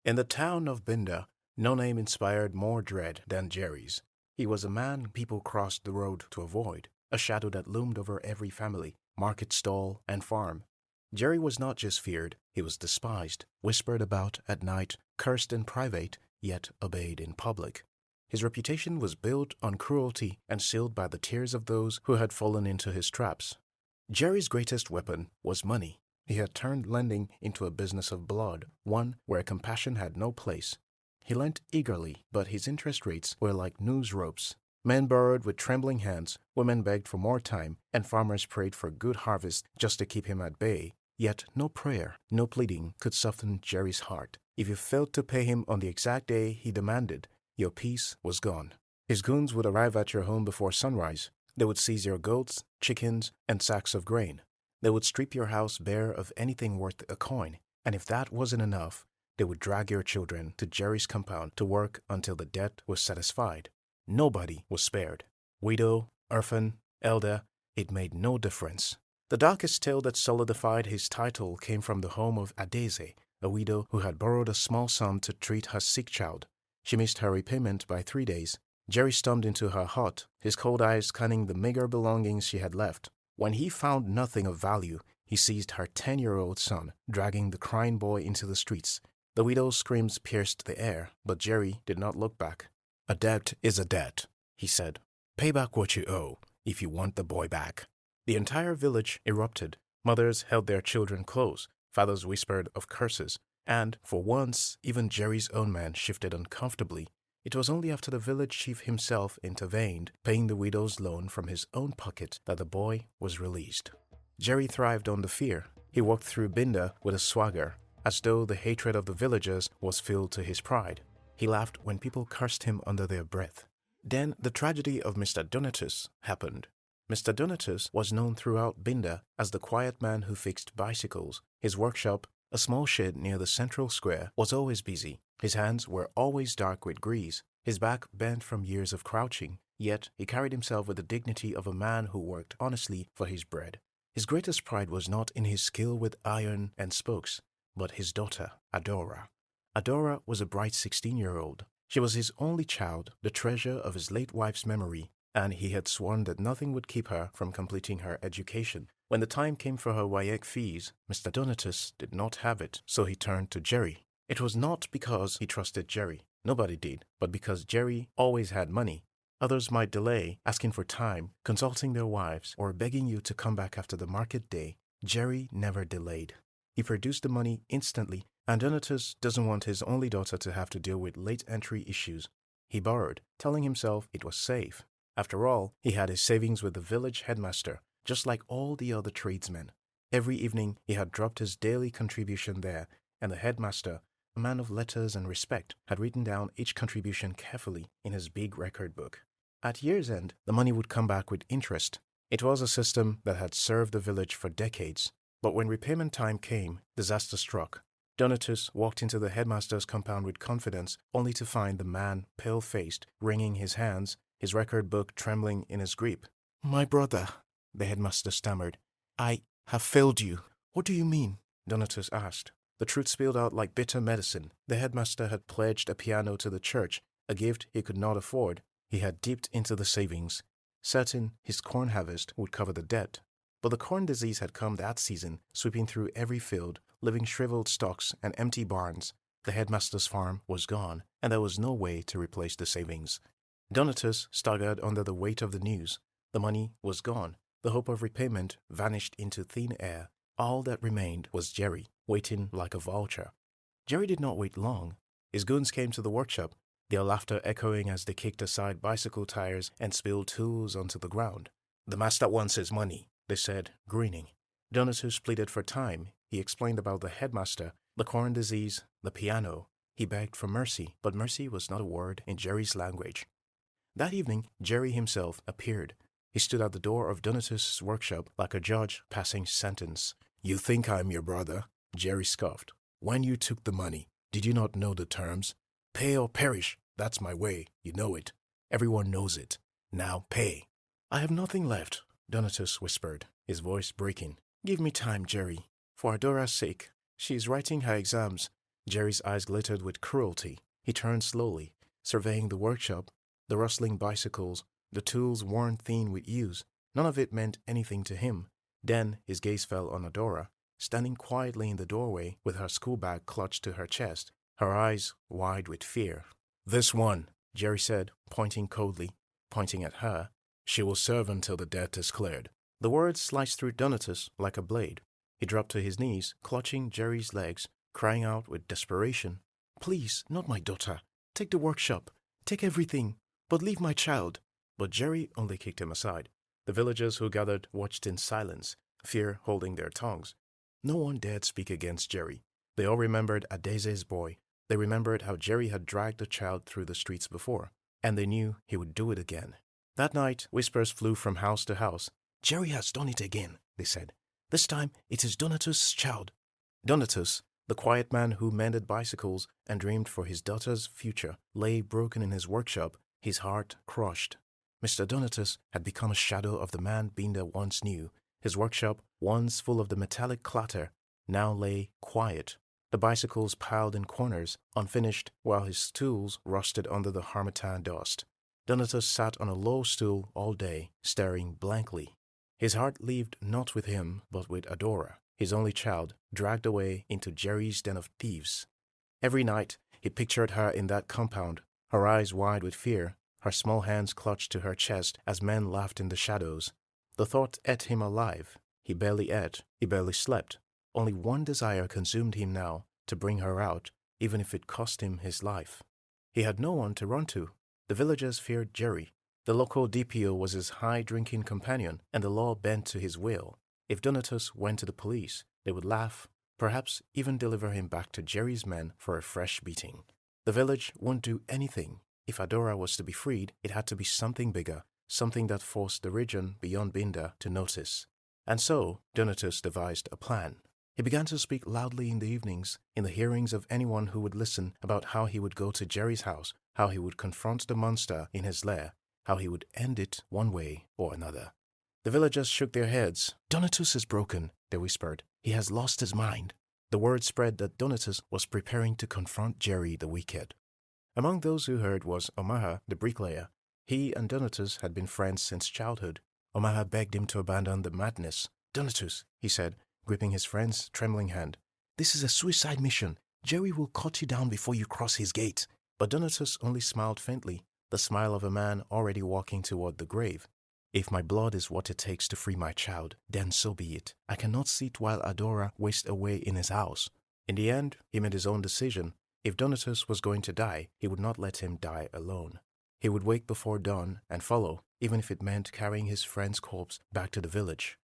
In the town of Binda, no name inspired more dread than Jerry's. He was a man people crossed the road to avoid, a shadow that loomed over every family, market stall, and farm. Jerry was not just feared, he was despised, whispered about at night, cursed in private, yet obeyed in public. His reputation was built on cruelty and sealed by the tears of those who had fallen into his traps. Jerry's greatest weapon was money. He had turned lending into a business of blood, one where compassion had no place. He lent eagerly, but his interest rates were like noose ropes. Men borrowed with trembling hands, women begged for more time, and farmers prayed for good harvest just to keep him at bay. Yet no prayer, no pleading could soften Jerry's heart. If you failed to pay him on the exact day he demanded, your peace was gone. His goons would arrive at your home before sunrise. They would seize your goats, chickens, and sacks of grain. They would strip your house bare of anything worth a coin, and if that wasn't enough, they would drag your children to Jerry's compound to work until the debt was satisfied. Nobody was spared. Widow, orphan, elder, it made no difference. The darkest tale that solidified his title came from the home of Adeze, a widow who had borrowed a small sum to treat her sick child. She missed her repayment by 3 days. Jerry stormed into her hut, his cold eyes scanning the meager belongings she had left. When he found nothing of value, he seized her 10-year-old son, dragging the crying boy into the streets. The widow's screams pierced the air, but Jerry did not look back. "A debt is a debt," he said. "Pay back what you owe, if you want the boy back." The entire village erupted. Mothers held their children close, fathers whispered of curses, and, for once, even Jerry's own man shifted uncomfortably. It was only after the village chief himself intervened, paying the widow's loan from his own pocket, that the boy was released. Jerry thrived on the fear. He walked through Binda with a swagger, as though the hatred of the villagers was filled to his pride. He laughed when people cursed him under their breath. Then the tragedy of Mr. Donatus happened. Mr. Donatus was known throughout Binda as the quiet man who fixed bicycles. His workshop, a small shed near the central square, was always busy. His hands were always dark with grease, his back bent from years of crouching, yet he carried himself with the dignity of a man who worked honestly for his bread. His greatest pride was not in his skill with iron and spokes, but his daughter, Adora. Adora was a bright 16-year-old. She was his only child, the treasure of his late wife's memory, and he had sworn that nothing would keep her from completing her education. When the time came for her WIEC fees, Mr. Donatus did not have it, so he turned to Jerry. It was not because he trusted Jerry. Nobody did, but because Jerry always had money. Others might delay, asking for time, consulting their wives, or begging you to come back after the market day. Jerry never delayed. He produced the money instantly, and Donatus doesn't want his only daughter to have to deal with late entry issues. He borrowed, telling himself it was safe. After all, he had his savings with the village headmaster, just like all the other tradesmen. Every evening he had dropped his daily contribution there, and the headmaster, a man of letters and respect, had written down each contribution carefully in his big record book. At year's end, the money would come back with interest. It was a system that had served the village for decades. But when repayment time came, disaster struck. Donatus walked into the headmaster's compound with confidence, only to find the man, pale-faced, wringing his hands, his record book trembling in his grip. "My brother," the headmaster stammered. "I have failed you." "What do you mean?" Donatus asked. The truth spilled out like bitter medicine. The headmaster had pledged a piano to the church, a gift he could not afford. He had dipped into the savings, certain his corn harvest would cover the debt. But the corn disease had come that season, sweeping through every field, leaving shriveled stalks and empty barns. The headmaster's farm was gone, and there was no way to replace the savings. Donatus staggered under the weight of the news. The money was gone. The hope of repayment vanished into thin air. All that remained was Jerry, waiting like a vulture. Jerry did not wait long. His goons came to the workshop, their laughter echoing as they kicked aside bicycle tires and spilled tools onto the ground. "The master wants his money," they said, grinning. Donatus pleaded for time. He explained about the headmaster, the corn disease, the piano. He begged for mercy, but mercy was not a word in Jerry's language. That evening, Jerry himself appeared. He stood at the door of Donatus' workshop like a judge passing sentence. "You think I'm your brother?" Jerry scoffed. "When you took the money, did you not know the terms? Pay or perish, that's my way, you know it. Everyone knows it. Now pay." "I have nothing left," Donatus whispered, his voice breaking. "Give me time, Jerry. For Adora's sake. She is writing her exams. Jerry's eyes glittered with cruelty. He turned slowly, surveying the workshop, the rustling bicycles, the tools worn thin with use. None of it meant anything to him. Then his gaze fell on Adora, standing quietly in the doorway with her school bag clutched to her chest, her eyes wide with fear. "This one," Jerry said, pointing coldly, pointing at her. "She will serve until the debt is cleared." The words sliced through Donatus like a blade. He dropped to his knees, clutching Jerry's legs, crying out with desperation. "Please, not my daughter. Take the workshop. Take everything. But leave my child." But Jerry only kicked him aside. The villagers who gathered watched in silence, fear holding their tongues. No one dared speak against Jerry. They all remembered Adese's boy. They remembered how Jerry had dragged the child through the streets before, and they knew he would do it again. That night, whispers flew from house to house. "Jerry has done it again," they said. "This time it is Donatus' child." Donatus, the quiet man who mended bicycles and dreamed for his daughter's future, lay broken in his workshop, his heart crushed. Mr. Donatus had become a shadow of the man Binda once knew. His workshop, once full of the metallic clatter, now lay quiet. The bicycles piled in corners, unfinished, while his tools rusted under the harmattan dust. Donatus sat on a low stool all day, staring blankly. His heart leaped not with him, but with Adora, his only child, dragged away into Jerry's den of thieves. Every night he pictured her in that compound, her eyes wide with fear, her small hands clutched to her chest as men laughed in the shadows. The thought ate him alive. He barely ate, he barely slept. Only one desire consumed him now, to bring her out, even if it cost him his life. He had no one to run to. The villagers feared Jerry. The local DPO was his high-drinking companion, and the law bent to his will. If Donatus went to the police, they would laugh, perhaps even deliver him back to Jerry's men for a fresh beating. The village wouldn't do anything. If Adora was to be freed, it had to be something bigger, something that forced the region beyond Binda to notice. And so, Donatus devised a plan. He began to speak loudly in the evenings, in the hearings of anyone who would listen, about how he would go to Jerry's house, how he would confront the monster in his lair, how he would end it one way or another. The villagers shook their heads. "Donatus is broken," they whispered. "He has lost his mind." The word spread that Donatus was preparing to confront Jerry the wicked. Among those who heard was Omaha, the bricklayer. He and Donatus had been friends since childhood. Omaha begged him to abandon the madness. "Donatus," he said, gripping his friend's trembling hand, "this is a suicide mission. Jerry will cut you down before you cross his gate." But Donatus only smiled faintly, the smile of a man already walking toward the grave. "If my blood is what it takes to free my child, then so be it. I cannot sit while Adora wastes away in his house." In the end, he made his own decision. If Donatus was going to die, he would not let him die alone. He would wake before dawn and follow, even if it meant carrying his friend's corpse back to the village.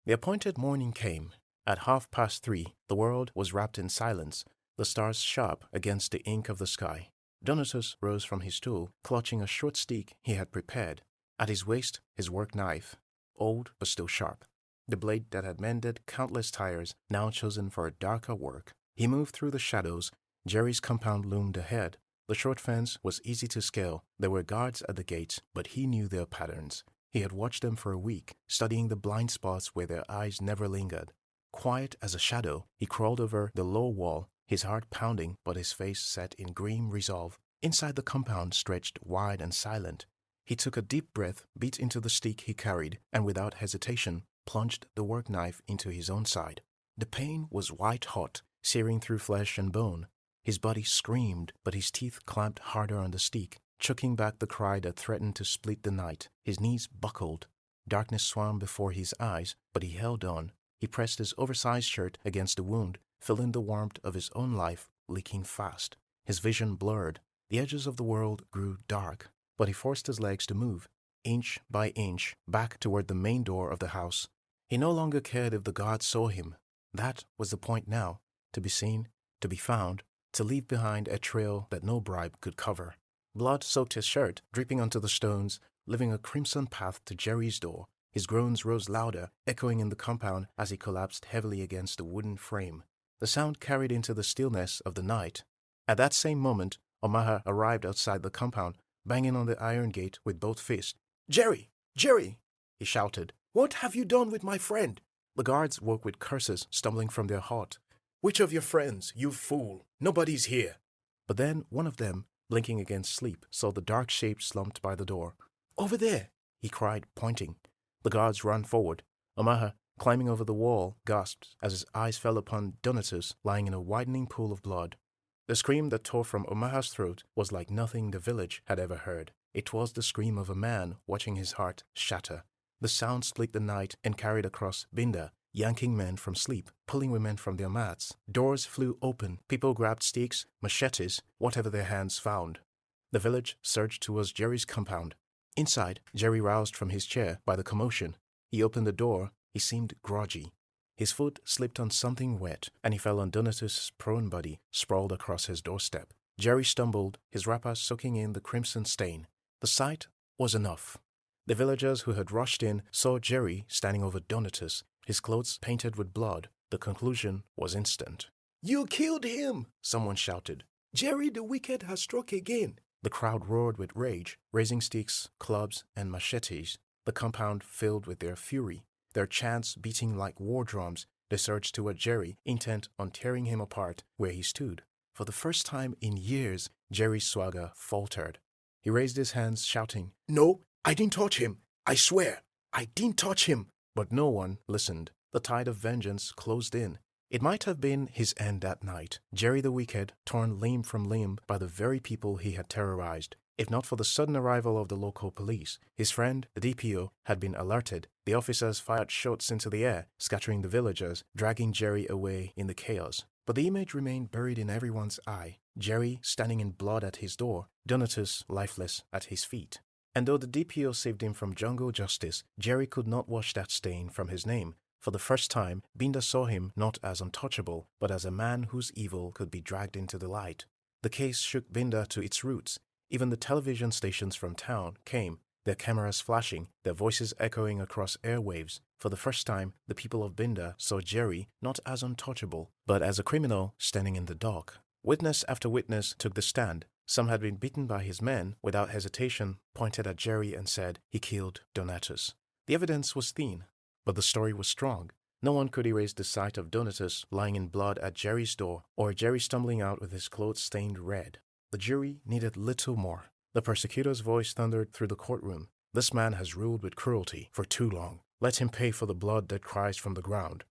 The appointed morning came. At 3:30, the world was wrapped in silence, the stars sharp against the ink of the sky. Donatus rose from his stool, clutching a short stick he had prepared. At his waist, his work knife, old but still sharp, the blade that had mended countless tires, now chosen for a darker work. He moved through the shadows. Jerry's compound loomed ahead. The short fence was easy to scale. There were guards at the gates, but he knew their patterns. He had watched them for a week, studying the blind spots where their eyes never lingered. Quiet as a shadow, he crawled over the low wall, his heart pounding but his face set in grim resolve. Inside the compound stretched wide and silent. He took a deep breath, beat into the stick he carried, and without hesitation plunged the work knife into his own side. The pain was white-hot, searing through flesh and bone. His body screamed, but his teeth clamped harder on the stick, choking back the cry that threatened to split the night. His knees buckled. Darkness swam before his eyes, but he held on. He pressed his oversized shirt against the wound, feeling the warmth of his own life leaking fast. His vision blurred. The edges of the world grew dark, but he forced his legs to move, inch by inch, back toward the main door of the house. He no longer cared if the guards saw him. That was the point now, to be seen, to be found, to leave behind a trail that no bribe could cover. Blood soaked his shirt, dripping onto the stones, leaving a crimson path to Jerry's door. His groans rose louder, echoing in the compound as he collapsed heavily against the wooden frame. The sound carried into the stillness of the night. At that same moment, Omaha arrived outside the compound, banging on the iron gate with both fists. "Jerry! Jerry!" he shouted. "What have you done with my friend?" The guards woke with curses stumbling from their hut. "Which of your friends, you fool? Nobody's here." But then one of them, blinking against sleep, saw the dark shape slumped by the door. "Over there!" he cried, pointing. The guards ran forward. Omaha, climbing over the wall, gasped as his eyes fell upon Donatus lying in a widening pool of blood. The scream that tore from Omaha's throat was like nothing the village had ever heard. It was the scream of a man watching his heart shatter. The sound split the night and carried across Binda, yanking men from sleep, pulling women from their mats. Doors flew open. People grabbed sticks, machetes, whatever their hands found. The village surged towards Jerry's compound. Inside, Jerry roused from his chair by the commotion. He opened the door. He seemed groggy. His foot slipped on something wet, and he fell on Donatus' prone body, sprawled across his doorstep. Jerry stumbled, his wrapper soaking in the crimson stain. The sight was enough. The villagers who had rushed in saw Jerry standing over Donatus, his clothes painted with blood. The conclusion was instant. "You killed him!" someone shouted. "Jerry the Wicked has struck again." The crowd roared with rage, raising sticks, clubs, and machetes. The compound filled with their fury. Their chants beating like war drums, they surged toward Jerry, intent on tearing him apart where he stood. For the first time in years, Jerry's swagger faltered. He raised his hands, shouting, "No, I didn't touch him. I swear, I didn't touch him." But no one listened. The tide of vengeance closed in. It might have been his end that night. Jerry the Wicked, torn limb from limb by the very people he had terrorized. If not for the sudden arrival of the local police, his friend, the DPO, had been alerted. The officers fired shots into the air, scattering the villagers, dragging Jerry away in the chaos. But the image remained buried in everyone's eye. Jerry standing in blood at his door, Donatus lifeless at his feet. And though the DPO saved him from jungle justice, Jerry could not wash that stain from his name. For the first time, Binda saw him not as untouchable, but as a man whose evil could be dragged into the light. The case shook Binda to its roots. Even the television stations from town came, their cameras flashing, their voices echoing across airwaves. For the first time, the people of Binda saw Jerry not as untouchable, but as a criminal standing in the dock. Witness after witness took the stand. Some had been beaten by his men, without hesitation, pointed at Jerry and said he killed Donatus. The evidence was thin, but the story was strong. No one could erase the sight of Donatus lying in blood at Jerry's door, or Jerry stumbling out with his clothes stained red. The jury needed little more. The prosecutor's voice thundered through the courtroom. "This man has ruled with cruelty for too long. Let him pay for the blood that cries from the ground."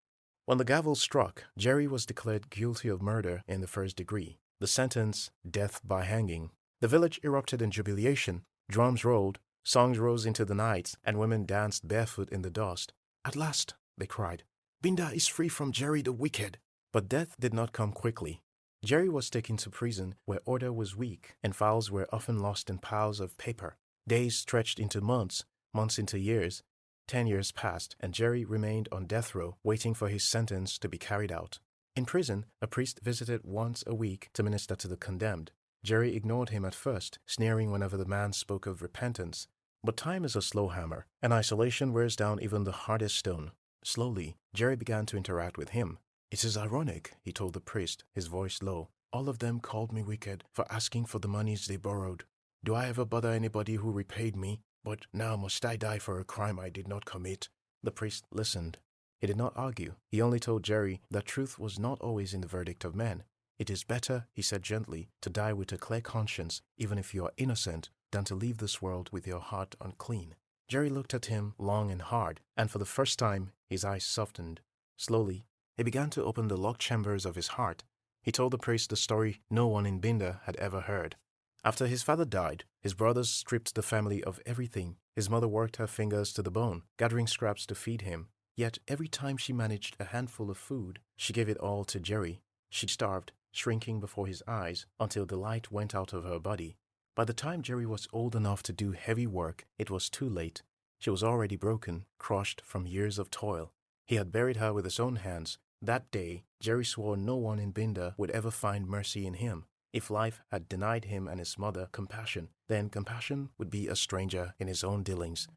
When the gavel struck, Jerry was declared guilty of murder in the first degree. The sentence, death by hanging. The village erupted in jubilation. Drums rolled, songs rose into the night, and women danced barefoot in the dust. "At last," they cried, "Binda is free from Jerry the Wicked." But death did not come quickly. Jerry was taken to prison where order was weak and files were often lost in piles of paper. Days stretched into months, months into years. 10 years passed, and Jerry remained on death row, waiting for his sentence to be carried out. In prison, a priest visited once a week to minister to the condemned. Jerry ignored him at first, sneering whenever the man spoke of repentance. But time is a slow hammer, and isolation wears down even the hardest stone. Slowly, Jerry began to interact with him. "It is ironic," he told the priest, his voice low. "All of them called me wicked for asking for the monies they borrowed. Do I ever bother anybody who repaid me? But now must I die for a crime I did not commit?" The priest listened. He did not argue. He only told Jerry that truth was not always in the verdict of men. "It is better," he said gently, "to die with a clear conscience, even if you are innocent, than to leave this world with your heart unclean." Jerry looked at him long and hard, and for the first time, his eyes softened. Slowly, he began to open the locked chambers of his heart. He told the priest the story no one in Binda had ever heard. After his father died, his brothers stripped the family of everything. His mother worked her fingers to the bone, gathering scraps to feed him. Yet every time she managed a handful of food, she gave it all to Jerry. She starved, shrinking before his eyes, until the light went out of her body. By the time Jerry was old enough to do heavy work, it was too late. She was already broken, crushed from years of toil. He had buried her with his own hands. That day, Jerry swore no one in Binda would ever find mercy in him. If life had denied him and his mother compassion, then compassion would be a stranger in his own dealings.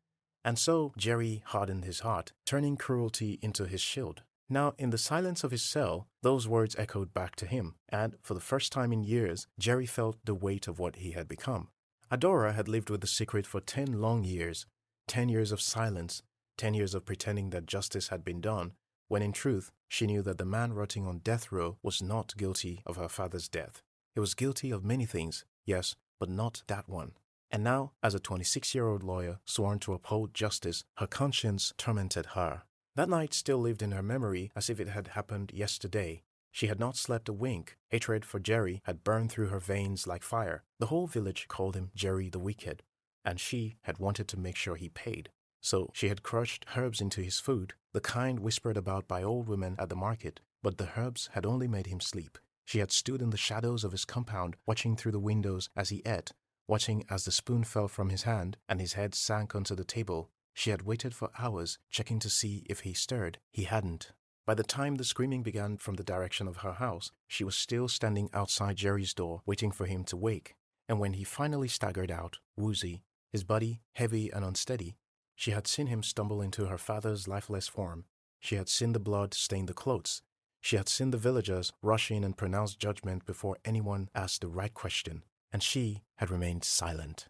And so Jerry hardened his heart, turning cruelty into his shield. Now, in the silence of his cell, those words echoed back to him, and for the first time in years, Jerry felt the weight of what he had become. Adora had lived with the secret for 10 long years. 10 years of silence, 10 years of pretending that justice had been done. when in truth she knew that the man rotting on death row was not guilty of her father's death. He was guilty of many things, yes, but not that one. And now, as a 26-year-old lawyer sworn to uphold justice, her conscience tormented her. That night still lived in her memory as if it had happened yesterday. She had not slept a wink. Hatred for Jerry had burned through her veins like fire. The whole village called him Jerry the Wicked, and she had wanted to make sure he paid. So she had crushed herbs into his food, the kind whispered about by old women at the market, but the herbs had only made him sleep. She had stood in the shadows of his compound, watching through the windows as he ate, watching as the spoon fell from his hand and his head sank onto the table. She had waited for hours, checking to see if he stirred. He hadn't. By the time the screaming began from the direction of her house, she was still standing outside Jerry's door, waiting for him to wake. And when he finally staggered out, woozy, his body heavy and unsteady, she had seen him stumble into her father's lifeless form. She had seen the blood stain the clothes. She had seen the villagers rush in and pronounce judgment before anyone asked the right question. And she had remained silent.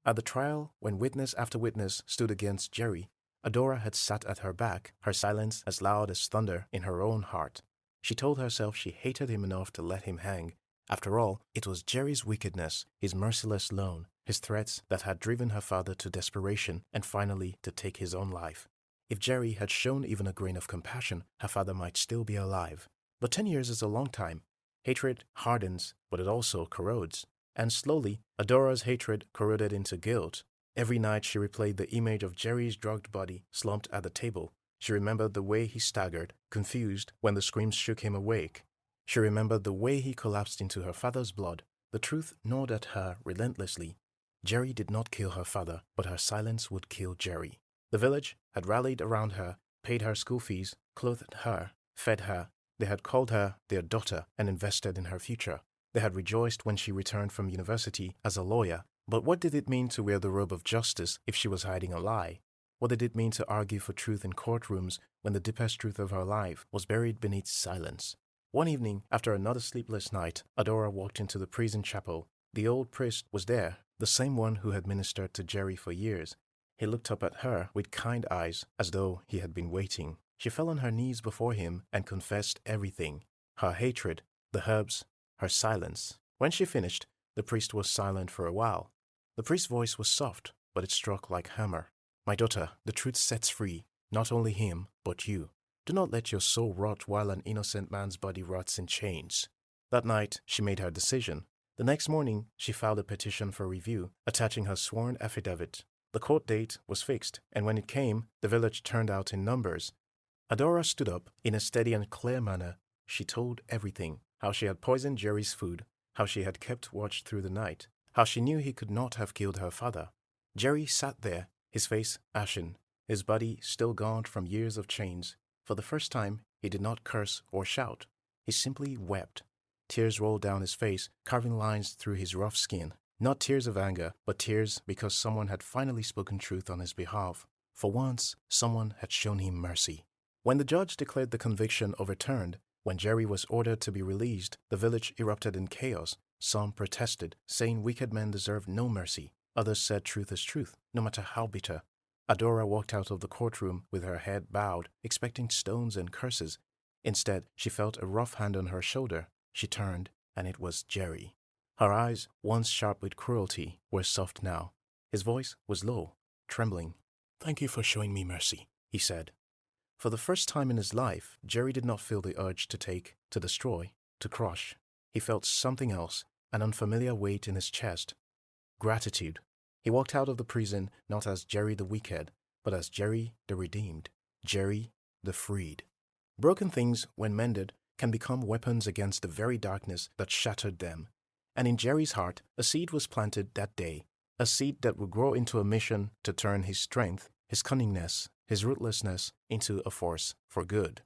At the trial, when witness after witness stood against Jerry, Adora had sat at her back, her silence as loud as thunder in her own heart. She told herself she hated him enough to let him hang. After all, it was Jerry's wickedness, his merciless loan, his threats that had driven her father to desperation and finally to take his own life. If Jerry had shown even a grain of compassion, her father might still be alive. But 10 years is a long time. Hatred hardens, but it also corrodes. And slowly, Adora's hatred corroded into guilt. Every night she replayed the image of Jerry's drugged body slumped at the table. She remembered the way he staggered, confused, when the screams shook him awake. She remembered the way he collapsed into her father's blood. The truth gnawed at her relentlessly. Jerry did not kill her father, but her silence would kill Jerry. The village had rallied around her, paid her school fees, clothed her, fed her. They had called her their daughter and invested in her future. They had rejoiced when she returned from university as a lawyer. But what did it mean to wear the robe of justice if she was hiding a lie? What did it mean to argue for truth in courtrooms when the deepest truth of her life was buried beneath silence? One evening, after another sleepless night, Adora walked into the prison chapel. The old priest was there, the same one who had ministered to Jerry for years. He looked up at her with kind eyes, as though he had been waiting. She fell on her knees before him and confessed everything. Her hatred, the herbs, her silence. When she finished, the priest was silent for a while. The priest's voice was soft, but it struck like hammer. "My daughter, the truth sets free, not only him, but you. Do not let your soul rot while an innocent man's body rots in chains." That night, she made her decision. The next morning, she filed a petition for review, attaching her sworn affidavit. The court date was fixed, and when it came, the village turned out in numbers. Adora stood up. In a steady and clear manner, she told everything: how she had poisoned Jerry's food, how she had kept watch through the night, how she knew he could not have killed her father. Jerry sat there, his face ashen, his body still gaunt from years of chains. For the first time, he did not curse or shout. He simply wept. Tears rolled down his face, carving lines through his rough skin. Not tears of anger, but tears because someone had finally spoken truth on his behalf. For once, someone had shown him mercy. When the judge declared the conviction overturned, when Jerry was ordered to be released, the village erupted in chaos. Some protested, saying wicked men deserved no mercy. Others said truth is truth, no matter how bitter. Adora walked out of the courtroom with her head bowed, expecting stones and curses. Instead, she felt a rough hand on her shoulder. She turned, and it was Jerry. Her eyes, once sharp with cruelty, were soft now. His voice was low, trembling. "Thank you for showing me mercy," he said. For the first time in his life, Jerry did not feel the urge to take, to destroy, to crush. He felt something else, an unfamiliar weight in his chest. Gratitude. He walked out of the prison not as Jerry the Wicked, but as Jerry the Redeemed, Jerry the Freed. Broken things, when mended, can become weapons against the very darkness that shattered them. And in Jerry's heart, a seed was planted that day, a seed that would grow into a mission to turn his strength, his cunningness, his ruthlessness into a force for good.